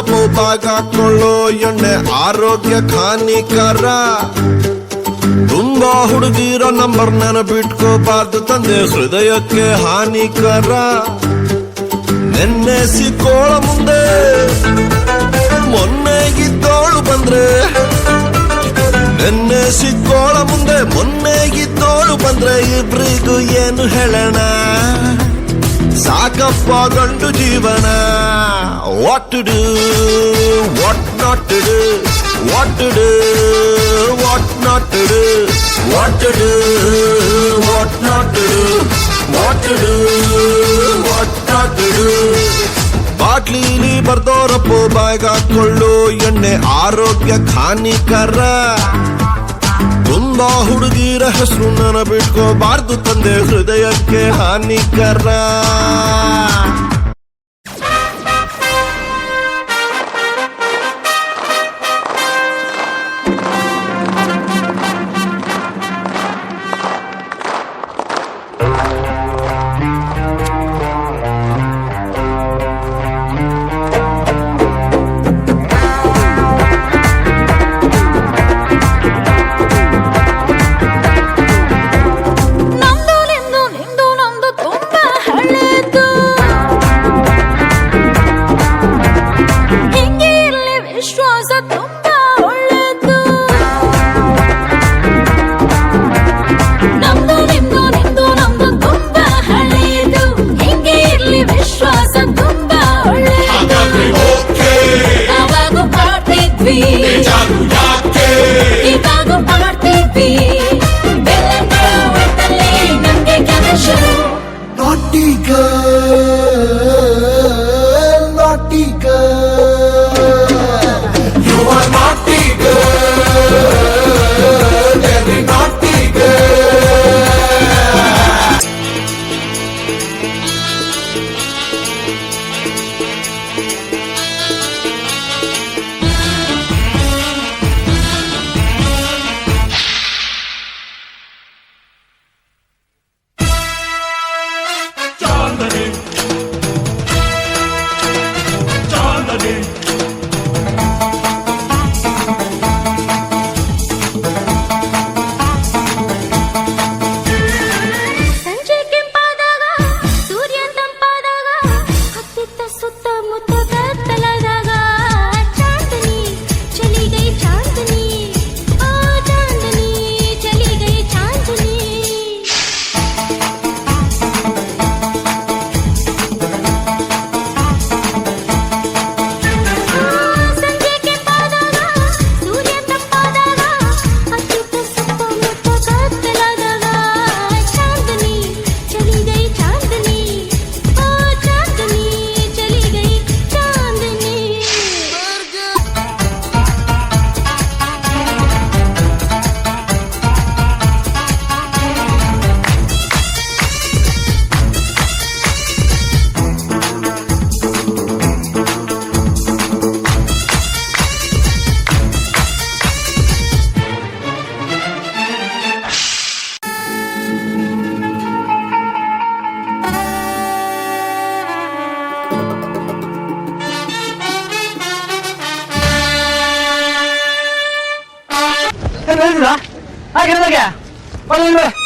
ಬರ್ದೋರಪ್ಪ ಬಾಗ ಹಾಕೊಳ್ಳೋ ಎಣ್ಣೆ ಆರೋಗ್ಯಕ್ಕೆ ಹಾನಿಕರ. ತುಂಬಾ ಹುಡುಗಿರೋ ನಂಬರ್ ನೆನಪಿಟ್ಕೋಬಾರ್ದು ತಂದೆ, ಹೃದಯಕ್ಕೆ ಹಾನಿಕರ. ನೆನ್ನೆ ಸಿಕ್ಕೋಳ ಮುಂದೆ ಮೊನ್ನೆಗಿದ್ದೋಳು ಬಂದ್ರೆ, ನೆನ್ನೆ ಸಿಕ್ಕೋಳ ಮುಂದೆ ಮೊನ್ನೆಗಿದ್ದೋಳು ಬಂದ್ರೆ ಇಬ್ರಿಗೂ ಏನು ಹೇಳೋಣ? ಸಾಕಪ್ಪ ಗಂಡು ಜೀವನ. What to do, what not to do, what to do, what not to do, what to do, what not to do, what to do, what not to do. ಬಾಟ್ಲೀಲಿ ಬರ್ದೋರಪ್ಪ ಬಾಯ್ಗ ಹಾಕೊಳ್ಳೋ ಎಣ್ಣೆ ಆರೋಗ್ಯಕ್ಕೆ ಹಾನಿಕರ. ತುಂಬಾ ಹುಡುಗಿರ ಹೆಸರು ನೆನಪಿಟ್ಕೋಬಾರ್ದು ತಂದೆ, ಹೃದಯಕ್ಕೆ ಹಾನಿಕರ. ಹಾಗೆ